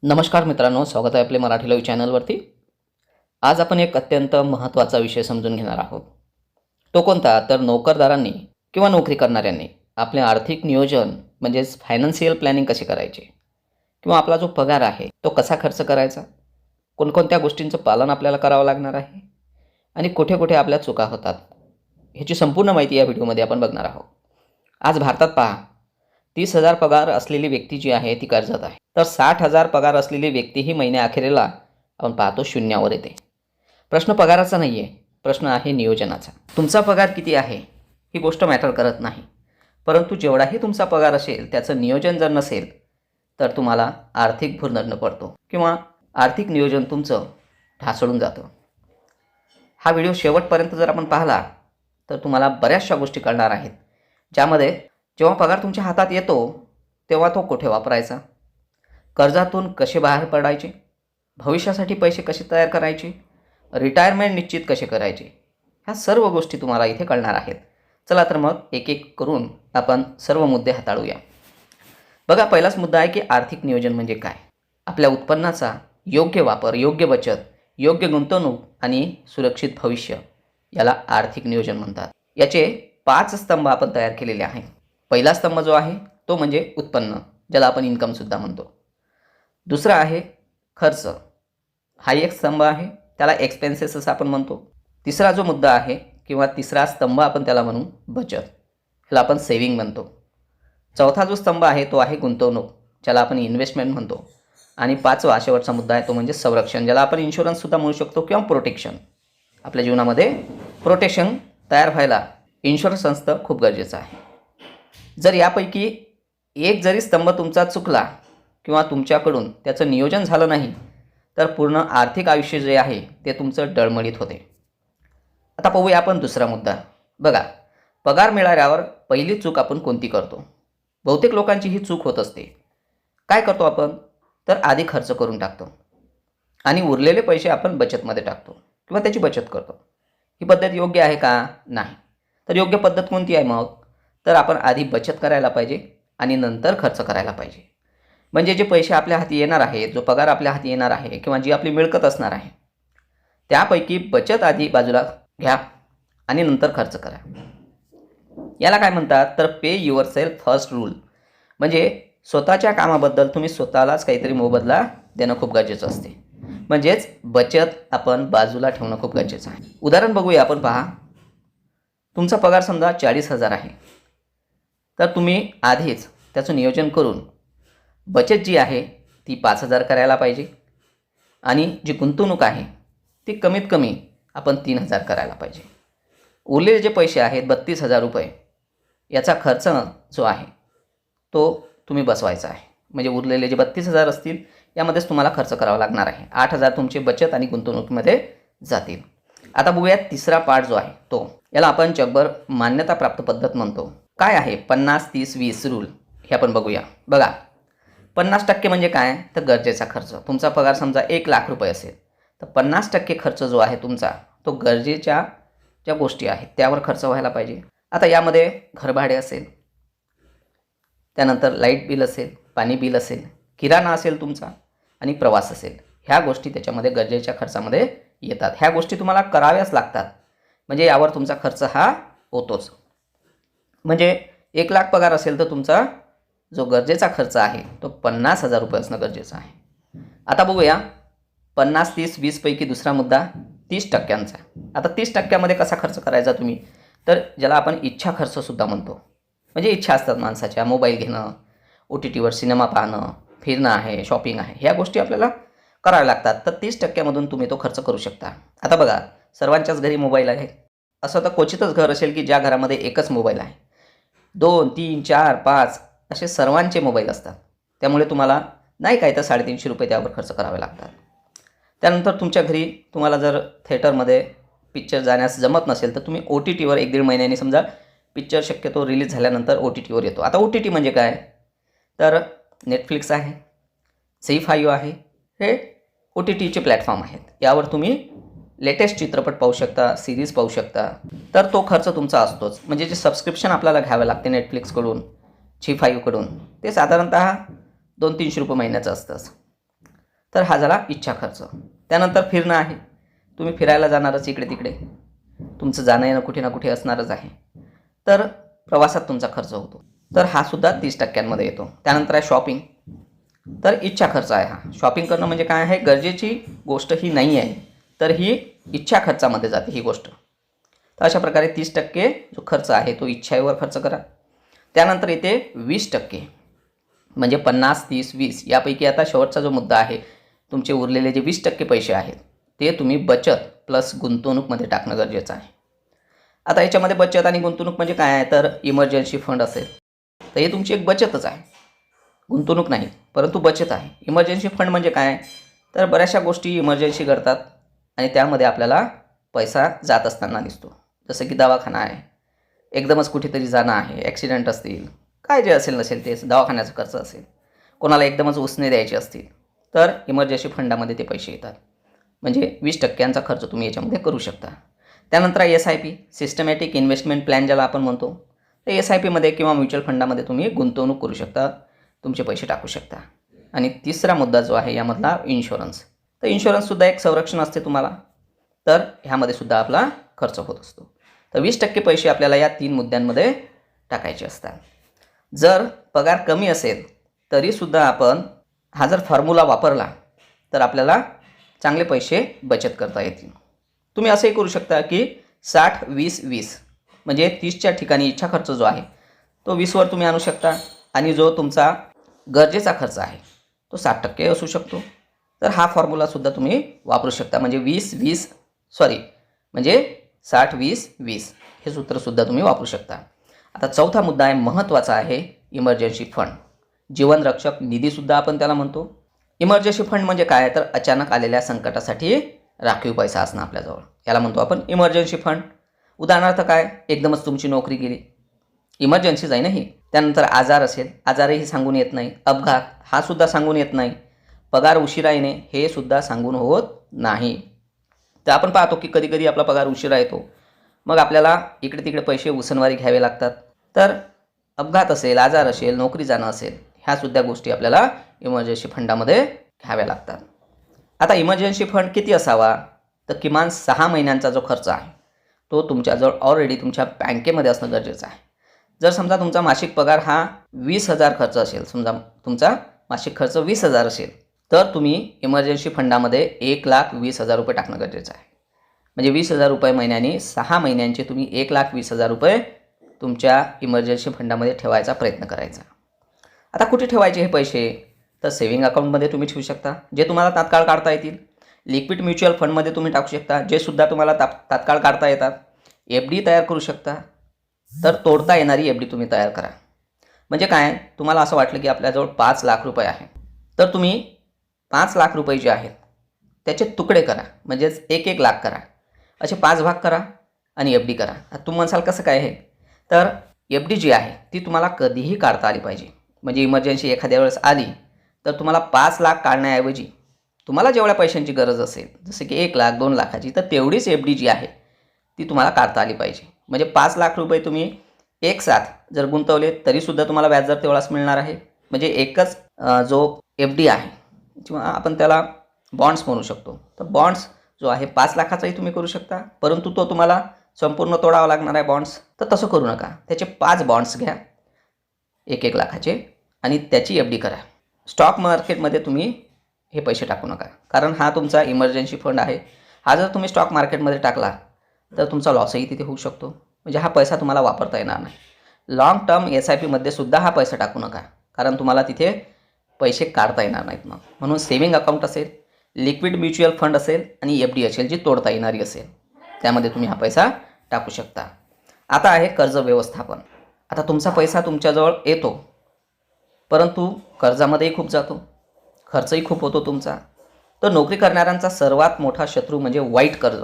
नमस्कार मित्रांनो, स्वागत आहे आपले मराठी लाईव्ह चॅनलवरती. आज आपण एक अत्यंत महत्त्वाचा विषय समजून घेणार आहोत. तो कोणता? तर नोकरदारांनी किंवा नोकरी करणाऱ्यांनी आपले आर्थिक नियोजन म्हणजेच फायनान्शियल प्लॅनिंग कसे करायचे किंवा आपला जो पगार आहे तो कसा खर्च करायचा, कोणकोणत्या गोष्टींचं पालन आपल्याला करावं लागणार आहे आणि कुठे कुठे आपल्या चुका होतात, ह्याची संपूर्ण माहिती या व्हिडिओमध्ये आपण बघणार आहोत. आज भारतात पहा, 30,000 पगार असलेली व्यक्ती जी आहे ती कर्जात आहे, तर 60,000 पगार असलेली व्यक्ती ही महिन्याअखेरीला आपण पाहतो शून्यावर येते. प्रश्न पगाराचा नाही आहे, प्रश्न आहे नियोजनाचा. तुमचा पगार किती आहे ही गोष्ट मॅटर करत नाही, परंतु जेवढाही तुमचा पगार असेल त्याचं नियोजन जर नसेल तर तुम्हाला आर्थिक भुर्दंड पडतो किंवा आर्थिक नियोजन तुमचं ढासळून जातं. हा व्हिडिओ शेवटपर्यंत जर आपण पाहिला तर तुम्हाला बऱ्याचशा गोष्टी कळणार आहेत, ज्यामध्ये जेव्हा पगार तुमच्या हातात येतो तेव्हा तो कुठे वापरायचा, कर्जातून कसे बाहेर पडायचे, भविष्यासाठी पैसे कसे तयार करायचे, रिटायरमेंट निश्चित कसे करायचे, ह्या सर्व गोष्टी तुम्हाला इथे कळणार आहेत. चला तर मग एक एक करून आपण सर्व मुद्दे हाताळूया. बघा, पहिलाच मुद्दा आहे की आर्थिक नियोजन म्हणजे काय. आपल्या उत्पन्नाचा योग्य वापर, योग्य बचत, योग्य गुंतवणूक आणि सुरक्षित भविष्य याला आर्थिक नियोजन म्हणतात. याचे 5 स्तंभ आपण तयार केलेले आहेत. पहिला स्तंभ जो आहे तो म्हणजे उत्पन्न, ज्याला आपण इन्कमसुद्धा म्हणतो. दुसरा आहे खर्च, हा एक स्तंभ आहे, त्याला एक्सपेन्सेस असं आपण म्हणतो. तिसरा जो मुद्दा आहे किंवा तिसरा स्तंभ आपण त्याला म्हणू बचत, ह्याला आपण सेविंग म्हणतो. चौथा जो स्तंभ आहे तो आहे गुंतवणूक, ज्याला आपण इन्व्हेस्टमेंट म्हणतो. आणि 5वा शेवटचा मुद्दा आहे तो म्हणजे संरक्षण, ज्याला आपण इन्शुरन्ससुद्धा म्हणू शकतो किंवा प्रोटेक्शन. आपल्या जीवनामध्ये प्रोटेक्शन तयार व्हायला इन्शुरन्स असणं खूप गरजेचं आहे. जर यापैकी एक जरी स्तंभ तुमचा चुकला किंवा तुमच्याकडून त्याचं नियोजन झालं नाही तर पूर्ण आर्थिक आयुष्य जे आहे ते तुमचं डळमळीत होते. आता पाहूया आपण दुसरा मुद्दा. बघा, पगार मिळाल्यावर पहिली चूक आपण कोणती करतो? बहुतेक लोकांची ही चूक होत असते. काय करतो आपण? तर आधी खर्च करून टाकतो आणि उरलेले पैसे आपण बचतमध्ये टाकतो किंवा त्याची बचत करतो. ही पद्धत योग्य आहे का? नाही. तर योग्य पद्धत कोणती आहे मग? तर आपण आधी बचत करायला पाहिजे आणि नंतर खर्च करायला पाहिजे. म्हणजे जे पैसे आपल्या हाती येणार आहे, जो पगार आपल्या हाती येणार आहे किंवा जी आपली मिळकत असणार आहे त्यापैकी बचत आधी बाजूला घ्या आणि नंतर खर्च करा. याला काय म्हणतात? तर पे युअर सेल्फ फर्स्ट रूल. म्हणजे स्वतःच्या कामाबद्दल तुम्ही स्वतःलाच काहीतरी मोबदला देणं खूप गरजेचं असते. म्हणजेच बचत आपण बाजूला ठेवणं खूप गरजेचं आहे. उदाहरण बघूया आपण. पहा, तुमचा पगार समजा 40,000 आहे, तर तुम्ही आधीच त्याचं नियोजन करून बचत जी आहे ती 5,000 करायला पाहिजे आणि जी गुंतवणूक आहे ती कमीत कमी आपण 3,000 करायला पाहिजे. उरलेले जे पैसे आहेत 32,000 रुपये, याचा खर्च जो आहे तो तुम्ही बसवायचा आहे. म्हणजे उरलेले जे 32,000 असतील यामध्येच तुम्हाला खर्च करावा लागणार आहे. 8,000 तुमचे बचत आणि गुंतवणुकीमध्ये जातील. आता बघूया तिसरा पार्ट जो आहे तो, याला आपण जगभर मान्यताप्राप्त पद्धत म्हणतो. काय आहे 50-30-20 रूल, हे आपण बघूया. बघा, 50% म्हणजे काय? तर गरजेचा खर्च. तुमचा पगार समजा 1,00,000 रुपये असेल तर 50% खर्च जो आहे तुमचा तो गरजेच्या ज्या गोष्टी आहेत त्यावर खर्च व्हायला पाहिजे. आता यामध्ये घरभाडे असेल, त्यानंतर लाईट बिल असेल, पाणी बिल असेल, किराणा असेल तुमचा आणि प्रवास असेल, ह्या गोष्टी त्याच्यामध्ये गरजेच्या खर्चामध्ये येतात. ह्या गोष्टी तुम्हाला कराव्याच लागतात, म्हणजे यावर तुमचा खर्च हा होतोच. म्हणजे 1,00,000 पगार असेल तर तुमचा जो गरजेचा खर्च आहे तो 50,000 रुपये असणं गरजेचं आहे. आता बघूया 50-30-20 पैकी दुसरा मुद्दा 30%चा. आता 30%मध्ये कसा खर्च करायचा तुम्ही? तर ज्याला आपण इच्छा खर्चसुद्धा म्हणतो. म्हणजे इच्छा असतात माणसाच्या, मोबाईल घेणं, OTTवर सिनेमा पाहणं, फिरणं आहे, शॉपिंग आहे, ह्या गोष्टी आपल्याला कराव्या लागतात. तर 30%मधून तुम्ही तो खर्च करू शकता. आता बघा, सर्वांच्याच घरी मोबाईल आहे. असं तर क्वचितच घर असेल की ज्या घरामध्ये एकच मोबाईल आहे. 2, 3, 4, 5 असे सर्वांचे मोबाईल असतात. त्यामुळे तुम्हाला नाही काय तर 350 रुपये त्यावर खर्च करावे लागतात. त्यानंतर तुमच्या घरी तुम्हाला जर थिएटरमध्ये पिक्चर जाण्यास जमत नसेल तर तुम्ही OTTवर 1-1.5 महिन्यांनी समजा पिक्चर शक्यतो रिलीज झाल्यानंतर OTTवर येतो. आता OTT म्हणजे काय? तर नेटफ्लिक्स आहे, झी5 आहे, हे OTTचे प्लॅटफॉर्म आहेत. यावर तुम्ही लेटेस्ट चित्रपट पाहू शकता, सिरीज पाहू शकता. तर तो खर्च तुमचा असतोच. म्हणजे जे सबस्क्रिप्शन आपल्याला घ्यावे लागते नेटफ्लिक्सकडून, झी5कडून, ते साधारणतः 200-300 रुपये महिन्याचं असतं. तर हा झाला इच्छा खर्च. त्यानंतर फिरणं आहे. तुम्ही फिरायला जाणारच इकडे तिकडे, तुमचं जाणं येणं कुठे ना कुठे असणारच आहे, तर प्रवासात तुमचा खर्च होतो, तर हा सुद्धा 30% येतो. त्यानंतर आहे शॉपिंग. तर इच्छा खर्च आहे हा. शॉपिंग करणं म्हणजे काय आहे, गरजेची गोष्ट ही नाही आहे, तर ही इच्छा खर्चामध्ये जाते ही गोष्ट. तर अशा प्रकारे 30% जो खर्च आहे तो इच्छेवर खर्च करा. त्यानंतर येते 20%, म्हणजे 50, 30, 20 यापैकी आता शेवटचा जो मुद्दा आहे, तुमचे उरलेले जे 20% पैसे आहेत ते तुम्ही बचत प्लस गुंतवणूकमध्ये टाकणं गरजेचं आहे. आता याच्यामध्ये बचत आणि गुंतवणूक म्हणजे काय आहे, तर इमर्जन्सी फंड असेल तर हे तुमची एक बचतच आहे, गुंतवणूक नाही परंतु बचत आहे. इमर्जन्सी फंड म्हणजे काय, तर बऱ्याचशा गोष्टी इमर्जन्सी करतात आणि त्यामध्ये आपल्याला पैसा जात असताना दिसतो. जसं की दवाखाना आहे, एकदमच कुठेतरी जाणं आहे, ॲक्सिडेंट असतील, काय जे असेल नसेल ते दवाखान्याचा खर्च असेल, कोणाला एकदमच उसने द्यायचे असतील, तर इमर्जन्सी फंडामध्ये ते पैसे येतात. म्हणजे 20%चा खर्च तुम्ही याच्यामध्ये करू शकता. त्यानंतर SIP, सिस्टमॅटिक इन्व्हेस्टमेंट प्लॅन ज्याला आपण म्हणतो, तर SIPमध्ये किंवा म्युच्युअल फंडामध्ये तुम्ही गुंतवणूक करू शकता, तुमचे पैसे टाकू शकता. आणि तिसरा मुद्दा जो आहे यामधला इन्शुरन्स. तर इन्शुरन्ससुद्धा एक संरक्षण असते तुम्हाला, तर ह्यामध्ये सुद्धा आपला खर्च होत असतो. तर 20% पैसे आपल्याला या 3 मुद्द्यांमध्ये टाकायचे असतात. जर पगार कमी असेल तरीसुद्धा आपण हा जर फॉर्म्युला वापरला तर आपल्याला चांगले पैसे बचत करता येतील. तुम्ही असंही करू शकता की 60-20-20, म्हणजे 30च्या ठिकाणी इच्छा खर्च जो आहे तो 20वर तुम्ही आणू शकता आणि जो तुमचा गरजेचा खर्च आहे तो 60% असू शकतो. तर हा फॉर्म्युलासुद्धा तुम्ही वापरू शकता. म्हणजे 20-20 म्हणजे 60-20-20 हे सूत्रसुद्धा तुम्ही वापरू शकता. आता चौथा मुद्दा आहे, महत्त्वाचा आहे, इमर्जन्सी फंड. जीवनरक्षक निधीसुद्धा आपण त्याला म्हणतो. इमर्जन्सी फंड म्हणजे काय, तर अचानक आलेल्या संकटासाठी राखीव पैसा असणं आपल्याजवळ, याला म्हणतो आपण इमर्जन्सी फंड. उदाहरणार्थ काय, एकदमच तुमची नोकरी गेली, इमर्जन्सीच आहे ना ही. त्यानंतर आजार असेल, आजारही सांगून येत नाही. अपघात हा सुद्धा सांगून येत नाही. पगार उशिरा येणे हे सुद्धा सांगून होत नाही. तर आपण पाहतो की कधी कधी आपला पगार उशिरा येतो, मग आपल्याला इकडे तिकडे पैसे उसनवारी घ्यावे लागतात. तर अपघात असेल, आजार असेल, नोकरी जाणं असेल, ह्यासुद्धा गोष्टी आपल्याला इमर्जन्सी फंडामध्ये घ्याव्या लागतात. आता इमर्जन्सी फंड किती असावा, तर किमान 6 महिन्यांचा जो खर्च आहे तो तुमच्याजवळ ऑलरेडी तुमच्या बँकेमध्ये असणं गरजेचं आहे. जर समजा तुमचा मासिक पगार हा 20,000 खर्च असेल, समजा तुमचा मासिक खर्च 20,000 असेल, तर तुम्ही इमर्जन्सी फंडामध्ये 1,20,000 रुपये टाकणं गरजेचं आहे. म्हणजे 20,000 रुपये महिन्याने 6 महिन्यांचे तुम्ही 1,20,000 रुपये तुमच्या इमर्जन्सी फंडामध्ये ठेवायचा प्रयत्न करायचा. आता कुठे ठेवायचे हे पैसे, तर सेव्हिंग अकाउंटमध्ये तुम्ही ठेवू शकता, जे तुम्हाला तात्काळ काढता येतील. लिक्विड म्युच्युअल फंडमध्ये तुम्ही टाकू शकता, जे सुद्धा तुम्हाला तात्काळ काढता येतात. FD तयार करू शकता, तर तोडता येणारी FD तुम्ही तयार करा. म्हणजे काय, तुम्हाला असं वाटलं की आपल्याजवळ 5 लाख रुपये आहे, तर तुम्ही 5 लाख रुपये जे आहेत त्याचे तुकडे करा, म्हणजेच 1-1 लाख करा, असे 5 भाग करा आणि FD करा. आता तुम्ही म्हणाल कसं काय आहे, तर FD जी आहे ती तुम्हाला कधीही काढता आली पाहिजे. म्हणजे इमर्जन्सी एखाद्या वेळेस आली तर तुम्हाला 5 लाख काढण्याऐवजी तुम्हाला जेवढ्या पैशांची गरज असेल, जसे की 1 लाख 2 लाखाची, तर तेवढीच FD जी आहे ती तुम्हाला काढता आली पाहिजे. म्हणजे 5 लाख रुपये तुम्ही एक साथ जर गुंतवले तरीसुद्धा तुम्हाला व्याजदर तेवढाच मिळणार आहे. म्हणजे एकच जो FD आहे किंवा आपण त्याला बॉन्ड्स म्हणू शकतो, तर बॉन्ड्स जो आहे 5 लाखाचाही तुम्ही करू शकता, परंतु तो तुम्हाला संपूर्ण तोडावा लागणार आहे बॉन्ड्स. तर तसं करू नका, त्याचे 5 बॉन्ड्स घ्या 1-1 लाखाचे आणि त्याची FD करा. स्टॉक मार्केटमध्ये तुम्ही हे पैसे टाकू नका, कारण हा तुमचा इमर्जन्सी फंड आहे. हा जर तुम्ही स्टॉक मार्केटमध्ये टाकला तर तुमचा लॉसही तिथे होऊ शकतो, म्हणजे हा पैसा तुम्हाला वापरता येणार नाही. लॉंग टर्म SIPमध्ये सुद्धा हा पैसा टाकू नका, कारण तुम्हाला तिथे पैसे काढता येणार नाहीत. मग म्हणून सेव्हिंग अकाउंट असेल, लिक्विड म्युच्युअल फंड असेल आणि FD असेल जी तोडता येणारी असेल, त्यामध्ये तुम्ही हा पैसा टाकू शकता. आता आहे कर्ज व्यवस्थापन. आता तुमचा पैसा तुमच्याजवळ येतो, परंतु कर्जामध्येही खूप जातो, खर्चही खूप होतो तुमचा. तर नोकरी करणाऱ्यांचा सर्वात मोठा शत्रू म्हणजे वाईट कर्ज.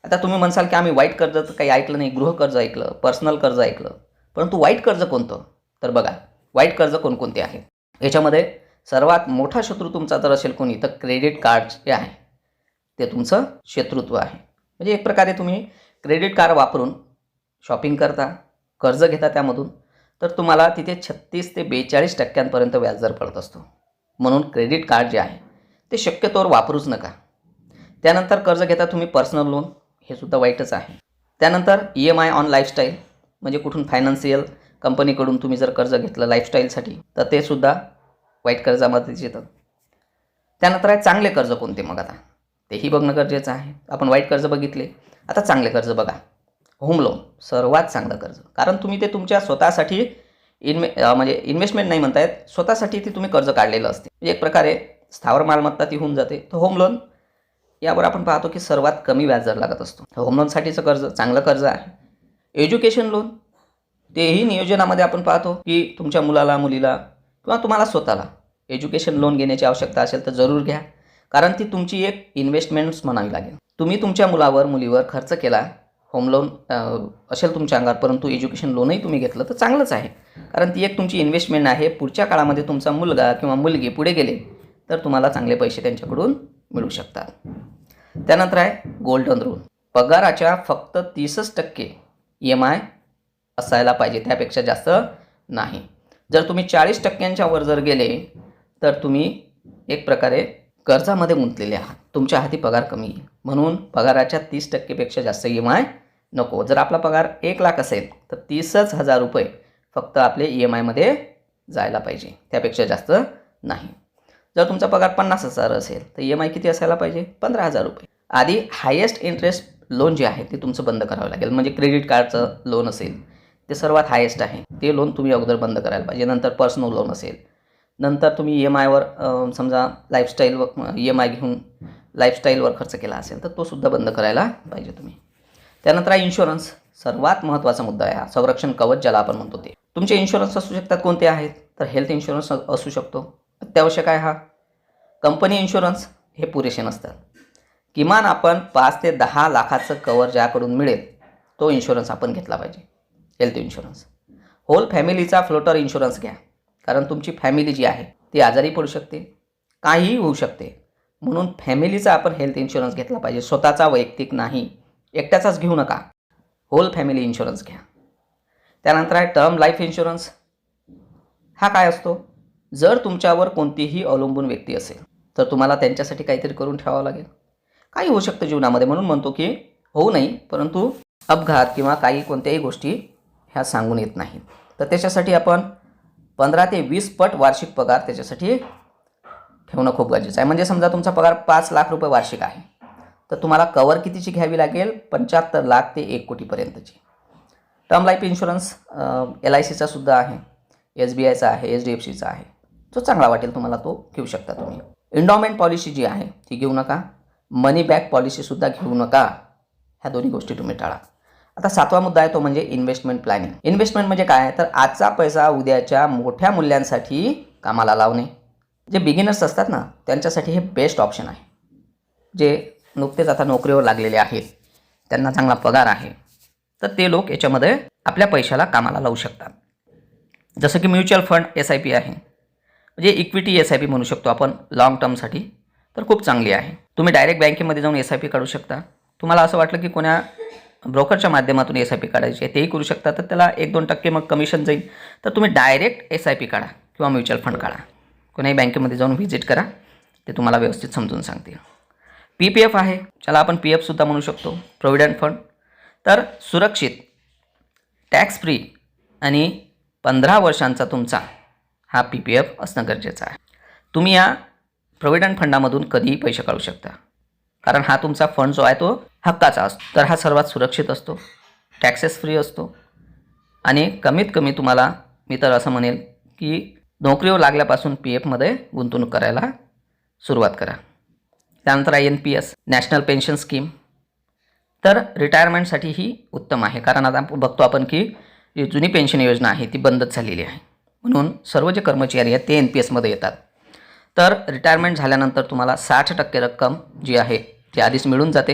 आता तुम्ही म्हणसाल की आम्ही वाईट कर्जाचं काही ऐकलं नाही, गृहकर्ज ऐकलं, पर्सनल कर्ज ऐकलं, परंतु वाईट कर्ज कोणतं, तर बघा वाईट कर्ज कोणकोणते आहेत. याच्यामध्ये सर्वात मोठा शत्रू तुमचा जर असेल कोणी, तर क्रेडिट कार्ड जे आहे ते तुमचं शत्रुत्व आहे. म्हणजे एक प्रकारे तुम्ही क्रेडिट कार्ड वापरून शॉपिंग करता, कर्ज घेता त्यामधून, तर तुम्हाला तिथे 36 ते 42% व्याजदर पडत असतो. म्हणून क्रेडिट कार्ड जे आहे ते शक्यतोवर वापरूच नका. त्यानंतर कर्ज घेता तुम्ही पर्सनल लोन, हे सुद्धा वाईटच आहे. त्यानंतर EMI ऑन लाईफस्टाईल, म्हणजे कुठून फायनान्शियल कंपनीकडून तुम्ही जर कर्ज घेतलं लाईफस्टाईलसाठी तर ते सुद्धा वाईट कर्जामध्येच येतं. त्यानंतर आहे चांगले कर्ज कोणते, मग आता तेही बघणं गरजेचं आहे. आपण वाईट कर्ज बघितले, आता चांगले कर्ज बघा. होम लोन सर्वात चांगलं कर्ज, कारण तुम्ही ते तुमच्या स्वतःसाठी म्हणजे इन्व्हेस्टमेंट नाही म्हणतायत, स्वतःसाठी ते तुम्ही कर्ज काढलेलं असते. एक प्रकारे स्थावर मालमत्ता ती होऊन जाते. तर होम लोन यावर आपण पाहतो की सर्वात कमी व्याजदर लागत असतो. होम लोनसाठीचं कर्ज चांगलं कर्ज आहे. एज्युकेशन लोन, तेही नियोजनामध्ये आपण पाहतो की तुमच्या मुलाला, मुलीला किंवा तुम्हाला स्वतःला एज्युकेशन लोन घेण्याची आवश्यकता असेल तर जरूर घ्या, कारण ती तुमची एक इन्व्हेस्टमेंट्स म्हणावी लागेल. तुम्ही तुमच्या मुलावर, मुलीवर खर्च केला, होम लोन असेल तुमच्या अंगावर, परंतु एज्युकेशन लोनही तुम्ही घेतलं तर चांगलंच आहे, कारण ती एक तुमची इन्व्हेस्टमेंट आहे. पुढच्या काळामध्ये तुमचा मुलगा किंवा मुलगी पुढे गेले तर तुम्हाला चांगले पैसे त्यांच्याकडून मिळू शकतात. त्यानंतर आहे गोल्डन रूल, पगाराच्या फक्त 30% EMI असायला पाहिजे, त्यापेक्षा जास्त नाही. जर तुम्ही 40% वर जर गेले तर तुम्ही एक प्रकारे कर्जामध्ये गुंतलेले आहात, तुमच्या हाती पगार कमी आहे. म्हणून पगाराच्या 30% पेक्षा जास्त EMI नको. जर आपला पगार 1 लाख असेल तर 30,000 रुपये फक्त आपले EMI मध्ये जायला पाहिजे, त्यापेक्षा जास्त नाही. जर तुमचा पगार 50,000 असेल तर EMI किती असायला पाहिजे, 15,000 रुपये. आधी हायेस्ट इंटरेस्ट लोन जे आहे ते तुमचं बंद करावं लागेल. म्हणजे क्रेडिट कार्डचं लोन असेल ते सर्वात हायेस्ट आहे, ते लोन तुम्ही अगोदर बंद करायला पाहिजे. नंतर पर्सनल लोन असेल, नंतर तुम्ही EMIवर समजा लाईफस्टाईलवर EMI घेऊन लाईफस्टाईलवर खर्च केला असेल तर तो सुद्धा बंद करायला पाहिजे तुम्ही. त्यानंतर आहे इन्शुरन्स, सर्वात महत्त्वाचा मुद्दा आहे हा. संरक्षण कवच ज्याला आपण म्हणतो ते. तुमचे इन्शुरन्स असू शकतात कोणते आहेत, तर हेल्थ इन्शुरन्स असू शकतो, अत्यावश्यक आहे हा. कंपनी इन्शुरन्स हे पुरेसे नसतात. किमान आपण 5 ते 10 लाखाचं कवर ज्याकडून मिळेल तो इन्शुरन्स आपण घेतला पाहिजे, हेल्थ इन्शुरन्स. होल फॅमिलीचा फ्लोटर इन्शुरन्स घ्या, कारण तुमची फॅमिली जी आहे ती आजारी पडू शकते, काहीही होऊ शकते. म्हणून फॅमिलीचा आपण हेल्थ इन्शुरन्स घेतला पाहिजे, स्वतःचा वैयक्तिक नाही. एकट्याचाच घेऊ नका, होल फॅमिली इन्शुरन्स घ्या. त्यानंतर आहे टर्म लाईफ इन्शुरन्स. हा काय असतो, जर तुमच्यावर कोणतीही अवलंबून व्यक्ती असेल तर तुम्हाला त्यांच्यासाठी काहीतरी करून ठेवावं लागेल. काही होऊ शकतं जीवनामध्ये, म्हणून म्हणतो की होऊ नाही, परंतु अपघात किंवा काही कोणत्याही गोष्टी ह्या सांगून येत नाहीत. तर त्याच्यासाठी आपण 15 ते 20 पट वार्षिक पगार त्याच्यासाठी ठेवणं खूप गरजेचं आहे. म्हणजे समजा तुमचा पगार 5 लाख रुपये वार्षिक आहे तर तुम्हाला कवर कितीची घ्यावी लागेल, 75 लाख ते 1 कोटीपर्यंतची. टर्म लाईफ इन्शुरन्स LICचा सुद्धा आहे, SBIचा आहे, HDFCचा आहे. जो चांगला वाटेल तुम्हाला तो घेऊ शकता तुम्ही. एंडॉमेंट पॉलिसी जी आहे ती घेऊ नका, मनी बॅक पॉलिसीसुद्धा घेऊ नका. ह्या दोन्ही गोष्टी तुम्ही टाळा. आता 7वा मुद्दा आहे तो म्हणजे इन्व्हेस्टमेंट प्लॅनिंग. इन्व्हेस्टमेंट म्हणजे काय, तर आजचा पैसा उद्याच्या मोठ्या मूल्यांसाठी कामाला लावणे. जे बिगिनर्स असतात ना त्यांच्यासाठी हे बेस्ट ऑप्शन आहे. जे नुकतेच आता नोकरीवर लागलेले आहेत, त्यांना चांगला पगार आहे, तर ते लोक याच्यामध्ये आपल्या पैशाला कामाला लावू शकतात. जसं की म्युच्युअल फंड SIP आहे, म्हणजे इक्विटी SIP म्हणू शकतो आपण लॉंग टर्मसाठी, तर खूप चांगली आहे. तुम्ही डायरेक्ट बँकेमध्ये जाऊन SIP काढू शकता. तुम्हाला असं वाटलं की कोणा ब्रोकरच्या माध्यमातून SIP काढायची आहे तेही करू शकता, तर त्याला 1-2% मग कमिशन जाईल. तर तुम्ही डायरेक्ट SIP काढा किंवा म्युच्युअल फंड काढा. कोणाही बँकेमध्ये जाऊन व्हिजिट करा, ते तुम्हाला व्यवस्थित समजून सांगतील. PPF आहे, ज्याला आपण PF सुद्धा म्हणू शकतो, प्रोव्हिडंट फंड. तर सुरक्षित, टॅक्स फ्री आणि 15 वर्षांचा तुमचा हा PPF असणं गरजेचं आहे. तुम्ही या प्रोव्हिडंट फंडामधून कधीही पैसे काढू शकता, कारण हा तुमचा फंड जो आहे तो हक्काचा असतो. तर हा सर्वात सुरक्षित असतो, टॅक्सेस फ्री असतो आणि कमीत कमी तुम्हाला, मी तर असं म्हणेल की नोकरीवर लागल्यापासून PFमध्ये गुंतवणूक करायला सुरुवात करा. त्यानंतर NPS, नॅशनल पेन्शन स्कीम. तर रिटायरमेंटसाठी ही उत्तम आहे, कारण आता बघतो आपण की जी जुनी पेन्शन योजना आहे ती बंदच झालेली आहे. म्हणून सर्व जे कर्मचारी आहेत ते NPSमध्ये येतात. तर रिटायरमेंट झाल्यानंतर तुम्हाला 60% रक्कम जी आहे ती आधीच मिळून जाते,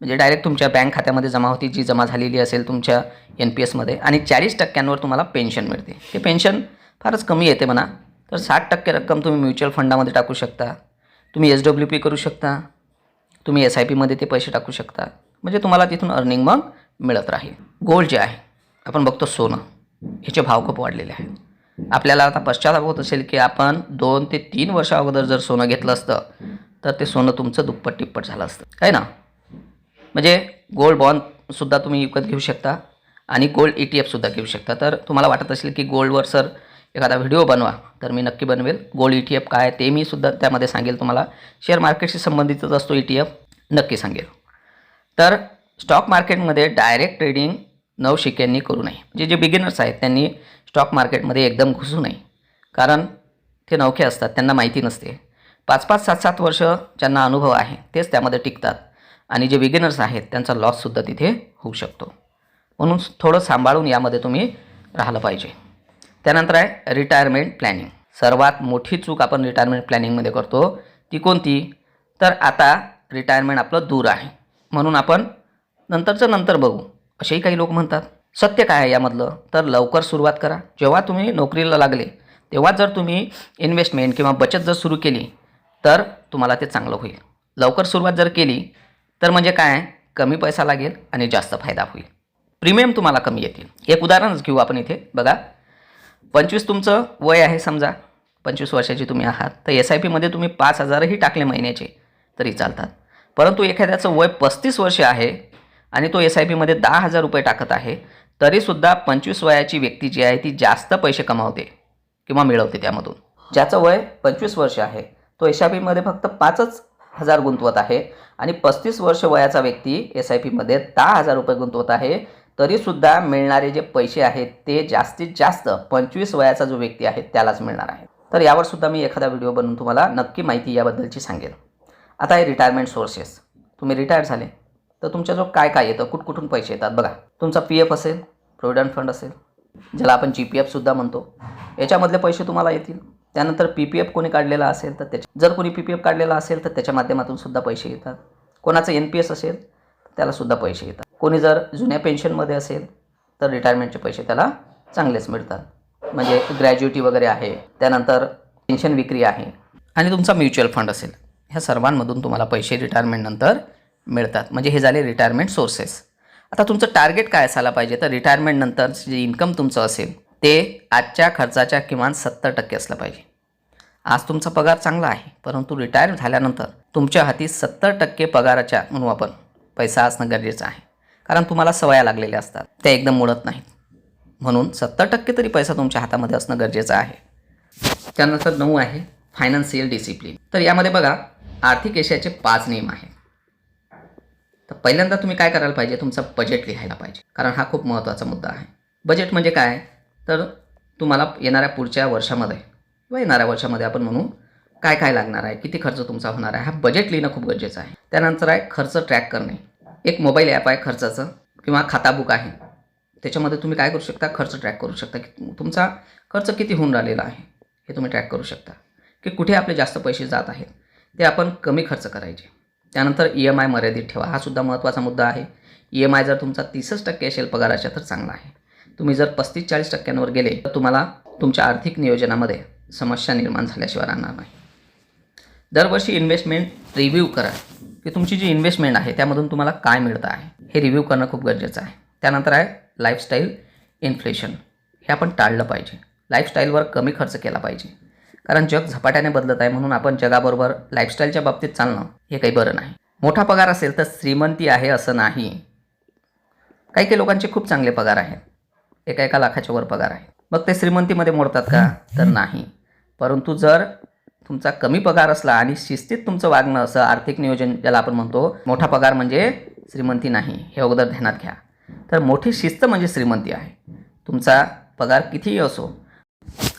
म्हणजे डायरेक्ट तुमच्या बँक खात्यामध्ये जमा होती, जी जमा झालेली असेल तुमच्या NPSमध्ये, आणि 40% तुम्हाला पेन्शन मिळते. ते पेन्शन फारच कमी येते म्हणा. तर 60% रक्कम तुम्ही म्युच्युअल फंडामध्ये टाकू शकता, तुम्ही SWP करू शकता, तुम्ही SIPमध्ये ते पैसे टाकू शकता, म्हणजे तुम्हाला तिथून अर्निंग मग मिळत राहील. गोल्ड जे आहे, आपण बघतो सोनं, ह्याचे भाव खूप वाढलेले आहेत. आपल्याला आता पश्चाताप होत असेल की आपण 2 ते 3 वर्षा अगोदर जर सोनं घेतलं असतं तर ते सोनं तुमचं दुप्पट तिप्पट झालं असतं, आहे ना. म्हणजे गोल्ड बॉन्डसुद्धा तुम्ही विकत घेऊ शकता आणि गोल्ड ETF सुद्धा घेऊ शकता. तर तुम्हाला वाटत असेल की गोल्डवर सर एखादा व्हिडिओ बनवा, तर मी नक्की बनवेल. गोल्ड ETF काय ते मी सुद्धा त्यामध्ये सांगेल तुम्हाला. शेअर मार्केटशी संबंधितच असतो ETF, नक्की सांगेल. तर स्टॉक मार्केटमध्ये डायरेक्ट ट्रेडिंग नवशिक्यांनी करू नये. म्हणजे जे बिगिनर्स आहेत त्यांनी स्टॉक मार्केटमध्ये एकदम घुसू नये, कारण ते नवखे असतात, त्यांना माहिती नसते. 5-5, 7-7 वर्ष ज्यांना अनुभव आहे तेच त्यामध्ये टिकतात आणि जे बिगिनर्स आहेत त्यांचा लॉससुद्धा तिथे होऊ शकतो. म्हणून थोडं सांभाळून यामध्ये तुम्ही राहिलं पाहिजे. त्यानंतर आहे रिटायरमेंट प्लॅनिंग. सर्वात मोठी चूक आपण रिटायरमेंट प्लॅनिंगमध्ये करतो ती कोणती? तर आता रिटायरमेंट आपलं दूर आहे म्हणून आपण नंतरचं नंतर बघू, असेही काही लोक म्हणतात. सत्य काय आहे यामधलं? तर लवकर सुरुवात करा. जेव्हा तुम्ही नोकरीला लागले तेव्हा जर तुम्ही इन्व्हेस्टमेंट किंवा बचत जर सुरू केली तर तुम्हाला ते चांगलं होईल. लवकर सुरुवात जर केली तर म्हणजे काय, कमी पैसा लागेल आणि जास्त फायदा होईल. प्रीमियम तुम्हाला कमी येतील. एक उदाहरणच घेऊ आपण इथे. बघा, 25 तुमचं वय आहे समजा, 25 वर्षाची तुम्ही आहात, तर SIPमध्ये तुम्ही 5,000ही टाकले महिन्याचे तरी चालतात. परंतु एखाद्याचं वय 35 वर्ष आहे आणि तो SIPमध्ये 10,000 रुपये टाकत आहे, तरीसुद्धा 25 वयाची व्यक्ती जी आहे ती जास्त पैसे कमावते किंवा मिळवते त्यामधून. ज्याचं वय 25 वर्ष आहे तो SIPमध्ये फक्त 5,000 गुंतवत आहे आणि 35 वर्ष वयाचा व्यक्ती SIPमध्ये 10,000 रुपये गुंतवत आहे, तरीसुद्धा मिळणारे जे पैसे आहेत ते जास्तीत जास्त 25 वयाचा जो व्यक्ती आहे त्यालाच मिळणार आहे. तर यावर सुद्धा मी एखादा व्हिडिओ बनवून तुम्हाला नक्की माहिती याबद्दलची सांगेल. आता हे रिटायरमेंट सोर्सेस. तुम्ही रिटायर झाले तर तुमच्याजवळ काय काय येतं, कुठकुठून पैसे येतात. बघा, तुमचा PF असेल, प्रोव्हिडंट फंड असेल, ज्याला आपण GPFसुद्धा म्हणतो, याच्यामधले पैसे तुम्हाला येतील. त्यानंतर PPF कोणी काढलेला असेल तर जर कोणी PPF काढलेला असेल तर त्याच्या माध्यमातून सुद्धा पैसे येतात. कोणाचं NPS असेल त्यालासुद्धा पैसे येतात. कोणी जर जुन्या पेन्शनमध्ये असेल तर रिटायरमेंटचे पैसे त्याला चांगलेच मिळतात. म्हणजे ग्रॅज्युइटी वगैरे आहे, त्यानंतर पेन्शन विक्री आहे आणि तुमचा म्युच्युअल फंड असेल, ह्या सर्वांमधून तुम्हाला पैसे रिटायरमेंटनंतर मिळतात. म्हणजे हे झाले रिटायरमेंट सोर्सेस. आता तुमचं टार्गेट काय असायला पाहिजे? तर रिटायरमेंटनंतर जे इन्कम तुमचं असेल ते आजच्या खर्चाच्या किमान 70% असलं पाहिजे. आज तुमचा पगार चांगला आहे, परंतु रिटायर झाल्यानंतर तुमच्या हाती 70% पगाराच्या म्हणून आपण पैसा असणं गरजेचं आहे. कारण तुम्हाला सवया लागलेल्या असतात, त्या एकदम मोडत नाहीत. म्हणून 70% तरी पैसा तुमच्या हातामध्ये असणं गरजेचं आहे. त्यानंतर 9 आहे फायनान्शियल डिसिप्लिन. तर यामध्ये बघा, आर्थिक यशाचे 5 नियम आहेत. तर पहिल्यांदा तुम्ही काय करायला पाहिजे, तुमचा बजेट लिहायला पाहिजे, कारण हा खूप महत्त्वाचा मुद्दा आहे. बजेट म्हणजे काय, तर तुम्हाला येणाऱ्या पुढच्या वर्षामध्ये किंवा येणाऱ्या वर्षामध्ये आपण म्हणू काय काय लागणार आहे, किती खर्च तुमचा होणार आहे, हा बजेट लिहिणं खूप गरजेचं आहे. त्यानंतर आहे खर्च ट्रॅक करणे. एक मोबाईल ॲप आहे खर्चाचं किंवा खाता बुक आहे, त्याच्यामध्ये तुम्ही काय करू शकता, खर्च ट्रॅक करू शकता की तुमचा खर्च किती होऊन राहिलेला आहे हे तुम्ही ट्रॅक करू शकता, की कुठे आपले जास्त पैसे जात आहेत ते आपण कमी खर्च करायचे. त्यानंतर EMI मर्यादित ठेवा. हा सुद्धा महत्त्वाचा मुद्दा आहे. EMI जर तुमचा 30% असेल पगाराच्या तर चांगला आहे. तुम्ही जर 35-40% गेले तर तुम्हाला तुमच्या आर्थिक नियोजनामध्ये समस्या निर्माण झाल्याशिवाय राहणार नाही. दरवर्षी इन्व्हेस्टमेंट रिव्ह्यू करा की तुमची जी इन्व्हेस्टमेंट आहे त्यामधून तुम्हाला काय मिळतं आहे, हे रिव्ह्यू करणं खूप गरजेचं आहे. त्यानंतर आहे लाईफस्टाईल इन्फ्लेशन. हे आपण टाळलं पाहिजे. लाईफस्टाईलवर कमी खर्च केला पाहिजे, कारण जग झपाट्याने बदलत आहे. म्हणून आपण जगाबरोबर लाईफस्टाईलच्या बाबतीत चालणं हे काही बरं नाही. मोठा पगार असेल तर श्रीमंती आहे असं नाही. काही काही लोकांचे खूप चांगले पगार आहेत, एका लाखाच्या वर पगार आहे, मग ते श्रीमंतीमध्ये मोडतात का? तर नाही. परंतु जर तुमचा कमी पगार असला आणि शिस्तीत तुमचं वागणं असं, आर्थिक नियोजन ज्याला आपण म्हणतो, मोठा पगार म्हणजे श्रीमंती नाही हे अगोदर ध्यानात घ्या. तर मोठी शिस्त म्हणजे श्रीमंती आहे. तुमचा पगार कितीही असो,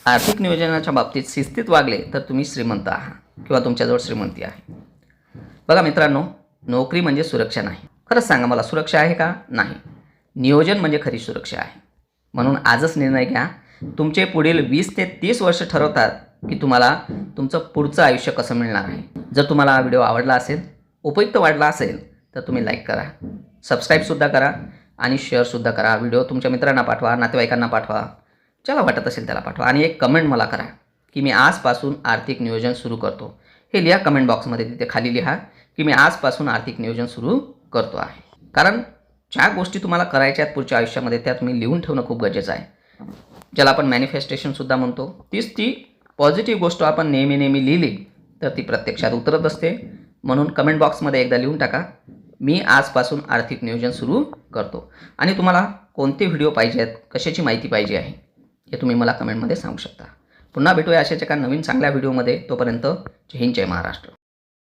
आर्थिक नियोजनाच्या बाबतीत शिस्तीत वागले तर तुम्ही श्रीमंत आहात किंवा तुमच्याजवळ श्रीमंती आहे. बघा मित्रांनो, नोकरी म्हणजे सुरक्षा नाही. खरंच सांगा मला, सुरक्षा आहे का? नाही. नियोजन म्हणजे खरी सुरक्षा आहे. म्हणून आजच निर्णय घ्या. तुमचे पुढील 20 ते 30 वर्ष ठरवतात की तुम्हाला तुमचं पुढचं आयुष्य कसं मिळणार आहे. जर तुम्हाला हा व्हिडिओ आवडला असेल, उपयुक्त वाटला असेल तर तुम्ही लाईक करा, सबस्क्राईबसुद्धा करा आणि शेअरसुद्धा करा. व्हिडिओ तुमच्या मित्रांना पाठवा, नातेवाईकांना पाठवा, ज्याला वाटत असेल त्याला पाठवा. आणि एक कमेंट मला करा की मी आजपासून आर्थिक नियोजन सुरू करतो. हे लिहा कमेंट बॉक्समध्ये, तिथे खाली लिहा की मी आजपासून आर्थिक नियोजन सुरू करतो आहे. कारण ज्या गोष्टी तुम्हाला करायच्या आहेत पुढच्या आयुष्यामध्ये त्या तुम्ही लिहून ठेवणं खूप गरजेचं आहे. ज्याला आपण मॅनिफेस्टेशनसुद्धा म्हणतो, तीच ती पॉझिटिव्ह गोष्ट आपण नेहमी लिहिली तर ती प्रत्यक्षात उतरत असते. म्हणून कमेंट बॉक्समध्ये एकदा लिहून टाका, मी आजपासून आर्थिक नियोजन सुरू करतो. आणि तुम्हाला कोणते व्हिडिओ पाहिजे आहेत, कशाची माहिती पाहिजे आहे, हे तुम्ही मला कमेंटमध्ये सांगू शकता. पुन्हा भेटूया अशाच एका नवीन चांगल्या व्हिडिओमध्ये. तोपर्यंत जय हिंद, जय महाराष्ट्र.